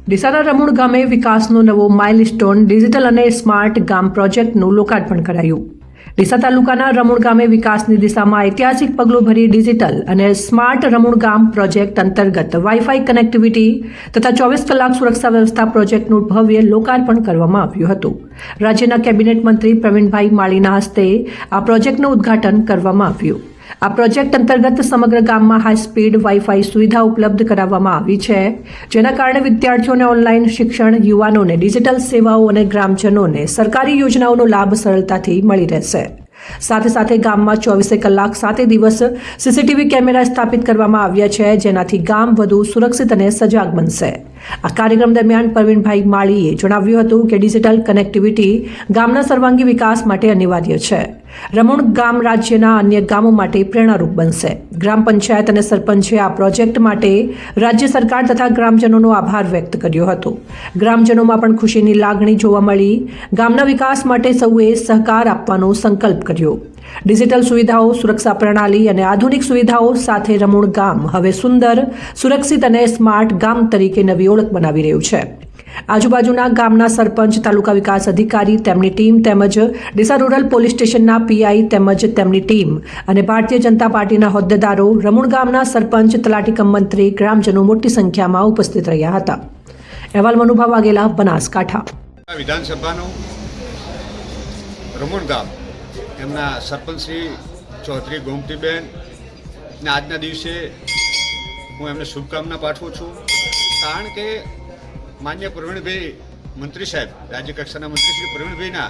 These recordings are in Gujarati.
ડીસાના રમૂણ ગામે વિકાસનો નવો માઇલસ્ટોન ડિજિટલ અને સ્માર્ટ ગામ પ્રોજેક્ટનું લોકાર્પણ કરાયું. ડીસા તાલુકાના રમૂણ ગામે વિકાસની દિશામાં ઐતિહાસિક પગલું ભરી ડિજિટલ અને સ્માર્ટ રમૂણ ગામ પ્રોજેક્ટ અંતર્ગત વાઈફાઈ કનેક્ટિવિટી તથા 24 કલાક સુરક્ષા વ્યવસ્થા પ્રોજેક્ટનું ભવ્ય લોકાર્પણ કરવામાં આવ્યું હતું. રાજ્યના કેબિનેટ મંત્રી પ્રવીણભાઈ માળીના હસ્તે આ પ્રોજેક્ટનું ઉદ્ઘાટન કરવામાં આવ્યું. આ પ્રોજેક્ટ અંતર્ગત સમગ્ર ગામમાં હાઈ સ્પીડ વાઈફાઈ સુવિધા ઉપલબ્ધ કરાવવામાં આવી છે, જેના કારણે વિદ્યાર્થીઓને ઓનલાઈન શિક્ષણ, યુવાનોને ડિજિટલ સેવાઓ અને ગ્રામજનોને સરકારી યોજનાઓનો લાભ સરળતાથી મળી રહેશે. સાથે સાથે ગામમાં 24 કલાક 7 દિવસ સીસીટીવી કેમેરા સ્થાપિત કરવામાં આવ્યા છે, જેનાથી ગામ વધુ સુરક્ષિત અને સજાગ બનશે. આ કાર્યક્રમ દરમિયાન પ્રવીણભાઈ માળીએ જણાવ્યું હતું કે ડિજિટલ કનેક્ટિવિટી ગામના સર્વાંગી વિકાસ માટે અનિવાર્ય છે. રમૂણ ગામ રાજ્યના અન્ય ગામો માટે પ્રેરણારૂપ બનશે. ગ્રામ પંચાયત અને સરપંચે આ પ્રોજેક્ટ માટે રાજ્ય સરકાર તથા ગ્રામજનોનો આભાર વ્યક્ત કર્યો હતો. ગ્રામજનોમાં પણ ખુશીની લાગણી જોવા મળી. ગામના વિકાસ માટે સૌએ સહકાર આપવાનો સંકલ્પ કર્યો. ડિજિટલ સુવિધાઓ, સુરક્ષા પ્રણાલી અને આધુનિક સુવિધાઓ સાથે રમૂણ ગામ હવે સુંદર, સુરક્ષિત અને સ્માર્ટ ગામ તરીકે નવી ઓળખ બનાવી રહ્યું છે. આજુબાજુના ગામના સરપંચ, તાલુકા વિકાસ અધિકારી, તેમની ટીમ તેમજ ડીસા રૂરલ પોલીસ સ્ટેશનના પીઆઈ તેમજ તેમની ટીમ અને ભારતીય જનતા પાર્ટીના હોદ્દેદારો, રમૂણ ગામના સરપંચ, તલાટી કમ મંત્રી, ગ્રામજનો મોટી સંખ્યામાં ઉપસ્થિત રહ્યા હતા. અહેવાલ મનુભા વાઘેલા, બનાસકાંઠા. વિધાનસભાનું રમૂણ ગામ એમના સરપંચ શ્રી ચૌધરી ગોમતીબેન ને આજના દિવસે હું એમને શુભકામના પાઠવું છું. કારણ કે માન્ય પ્રવીણભાઈ મંત્રી સાહેબ, રાજ્ય કક્ષાના મંત્રી શ્રી પ્રવીણભાઈના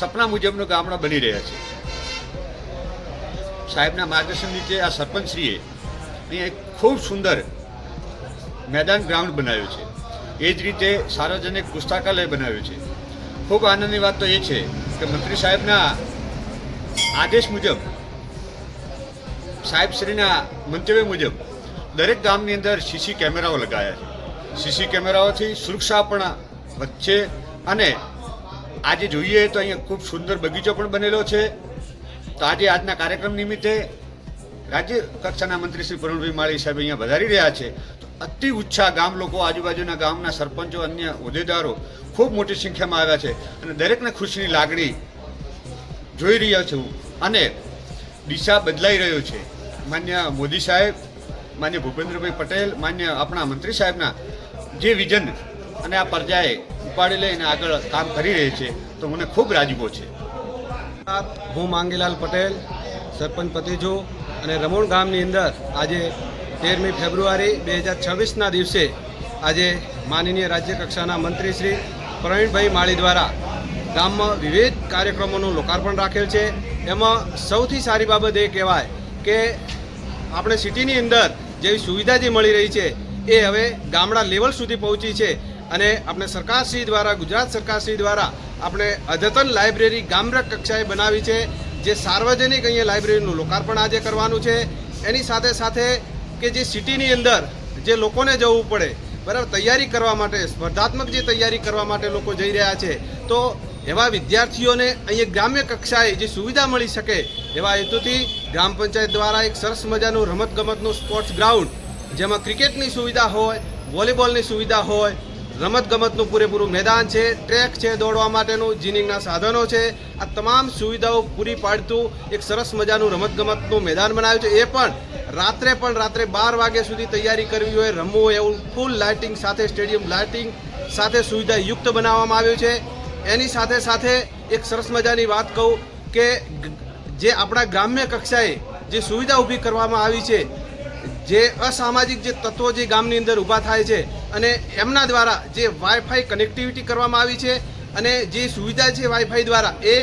સપના મુજબનું ગામડા બની રહ્યા છે. સાહેબના માર્ગદર્શન નીચે આ સરપંચશ્રીએ અહીંયા એક ખૂબ સુંદર મેદાન ગ્રાઉન્ડ બનાવ્યું છે. એ જ રીતે સાર્વજનિક પુસ્તકાલય બનાવ્યું છે. ખૂબ આનંદની વાત તો એ છે કે મંત્રી સાહેબના આદેશ મુજબ, સાહેબશ્રીના મંતવ્ય મુજબ દરેક ગામની અંદર સીસી કેમેરાઓ લગાવ્યા છે. સીસી કેમેરાઓથી સુરક્ષા પણ વધશે અને આજે જોઈએ તો અહીંયા ખૂબ સુંદર બગીચો પણ બનેલો છે. તો આજે આજના કાર્યક્રમ નિમિત્તે રાજ્ય કક્ષાના મંત્રી શ્રી પ્રવીણભાઈ માળી સાહેબ અહીંયા વધારી રહ્યા છે. તો અતિ ઉત્સાહ ગામ લોકો, આજુબાજુના ગામના સરપંચો, અન્ય હોદ્દેદારો ખૂબ મોટી સંખ્યામાં આવ્યા છે અને દરેકને ખુશીની લાગણી જોઈ રહ્યા છું. અને દિશા બદલાઈ રહ્યો છે. માન્ય મોદી સાહેબ, માન્ય ભૂપેન્દ્રભાઈ પટેલ, માન્ય આપણા મંત્રી સાહેબના જે વિઝન અને આ પ્રજાએ ઉપાડી લઈને આગળ કામ કરી રહી છે, તો મને ખૂબ રાજીપો છે. હું માંગીલાલ પટેલ, સરપંચ પતિજુ, અને રમૂણ ગામની અંદર આજે 13મી ફેબ્રુઆરી 2026ના દિવસે આજે માનનીય રાજ્ય કક્ષાના મંત્રી શ્રી પ્રવીણભાઈ માળી દ્વારા ગામમાં વિવિધ કાર્યક્રમોનું લોકાર્પણ રાખેલ છે. એમાં સૌથી સારી બાબત એ કહેવાય કે આપણે સિટીની અંદર જેવી સુવિધા જે મળી રહી છે એ હવે ગામડા લેવલ સુધી પહોંચી છે. અને આપણે સરકારશ્રી દ્વારા, ગુજરાત સરકારશ્રી દ્વારા આપણે અદ્યતન લાઇબ્રેરી ગામડા કક્ષાએ બનાવી છે. જે સાર્વજનિક અહીંયા લાઇબ્રેરીનું લોકાર્પણ આજે કરવાનું છે. એની સાથે સાથે કે જે સિટીની અંદર જે લોકોને જવું પડે, બરાબર, તૈયારી કરવા માટે, સ્પર્ધાત્મક જે તૈયારી કરવા માટે લોકો જઈ રહ્યા છે, તો એવા વિદ્યાર્થીઓને અહીંયા ગ્રામ્ય કક્ષાએ જે સુવિધા મળી શકે એવા હેતુથી ગ્રામ પંચાયત દ્વારા એક સરસ મજાનું રમતગમતનું સ્પોર્ટ્સ ગ્રાઉન્ડ, જેમાં ક્રિકેટની સુવિધા હોય, વોલીબોલની સુવિધા હોય, રમતગમતનું પૂરેપૂરું મેદાન છે, ટ્રેક છે દોડવા માટેનું, જીનિંગના સાધનો છે, આ તમામ સુવિધાઓ પૂરી પાડતું એક સરસ મજાનું રમતગમતનું મેદાન બનાવ્યું છે. એ પણ રાત્રે 12 વાગ્યા સુધી તૈયારી કરવી હોય, રમવું હોય એવું ફૂલ લાઇટિંગ સાથે, સ્ટેડિયમ લાઇટિંગ સાથે સુવિધા યુક્ત બનાવવામાં આવ્યું છે. એની સાથે સાથે એક સરસ મજાની વાત કહું કે જે આપણા ગ્રામ્ય કક્ષાએ જે સુવિધા ઊભી કરવામાં આવી છે, જે અસામાજિક જે તત્વો જે ગામની અંદર ઊભા થાય છે અને એમના દ્વારા જે વાઈફાઈ કનેક્ટિવિટી કરવામાં આવી છે અને જે સુવિધા છે વાઈફાઈ દ્વારા એ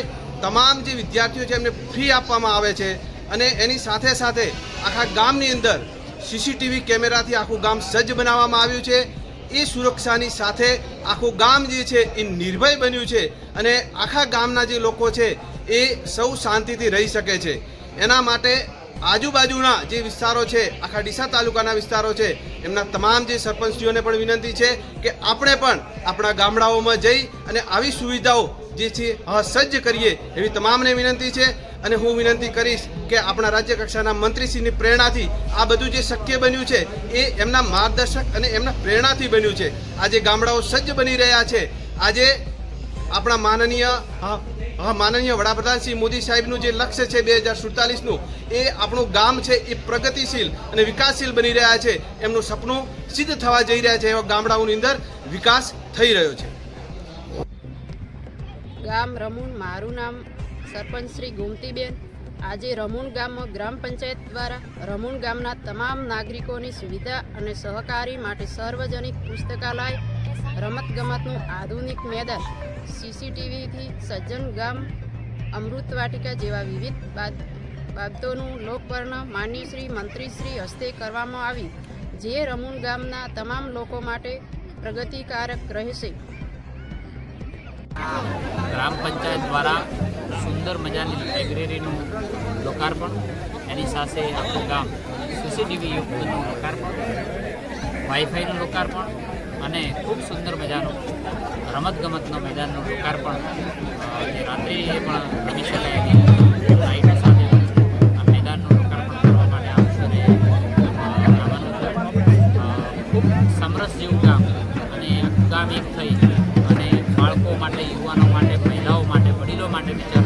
તમામ જે વિદ્યાર્થીઓ છે એમને ફ્રી આપવામાં આવે છે. અને એની સાથે સાથે આખા ગામની અંદર સીસીટીવી કેમેરાથી આખું ગામ સજ્જ બનાવવામાં આવ્યું છે. એ સુરક્ષાની સાથે આખું ગામ જે છે એ નિર્ભય બન્યું છે અને આખા ગામના જે લોકો છે એ સૌ શાંતિથી રહી શકે છે. એના માટે આજુબાજુના જે વિસ્તારો છે, આખા ડીસા તાલુકાના વિસ્તારો છે, એમના તમામ જે સરપંચશ્રીઓને પણ વિનંતી છે કે આપણે પણ આપણા ગામડાઓમાં જઈ અને આવી સુવિધાઓ જે છે સજ્જ કરીએ એવી તમામને વિનંતી છે. અને હું વિનંતી કરીશ કે આપણા રાજ્ય કક્ષાના મંત્રીશ્રીની પ્રેરણાથી આ બધું જે શક્ય બન્યું છે એ એમના માર્ગદર્શક અને એમના પ્રેરણાથી બન્યું છે. આજે ગામડાઓ સજ્જ બની રહ્યા છે. આજે આપણા માનનીય વડાપ્રધાન શ્રી મોદી સાહેબનું જે લક્ષ્ય છે 2047નું, એ આપણું ગામ છે એ પ્રગતિશીલ અને વિકાસશીલ બની રહ્યા છે. એમનું સપનું સિદ્ધ થવા જઈ રહ્યા છે. એવા ગામડાઓની અંદર વિકાસ થઈ રહ્યો છે. ગામ રમૂણ, મારું નામ સરપંચ શ્રી ગોમતીબેન. આજે રમૂણ ગામમાં ગ્રામ પંચાયત દ્વારા રમૂણ ગામના તમામ નાગરિકોની સુવિધા અને સહકારી માટે સાર્વજનિક પુસ્તકાલય, રમતગમતનું આધુનિક મેદાન, સીસીટીવીથી સજ્જન ગામ, અમૃત વાટિકા જેવા વિવિધ બાબતોનું લોકપર્ણ માનનીય શ્રી મંત્રીશ્રી હસ્તે કરવામાં આવી, જે રમૂણ ગામના તમામ લોકો માટે પ્રગતિકારક રહેશે. ગ્રામ પંચાયત દ્વારા સુંદર મજાની લાઇબ્રેરીનું લોકાર્પણ, એની સાથે આખું ગામ સીસીટીવી યુક્તનું લોકાર્પણ, વાઈફાઈનું લોકાર્પણ અને ખૂબ સુંદર મજાનું રમતગમતના મેદાનનું લોકાર્પણ, જે રાત્રિએ પણ રમી શકાય એવી લાઇટો સાથે આ મેદાનનું લોકાર્પણ કરવા માટે આવશે. ખૂબ સમરસ જેવું ગામ અને આખું ગામ એક થઈ અને બાળકો માટે, યુવાનો માટે, મહિલાઓ માટે, વડીલો માટે વિચાર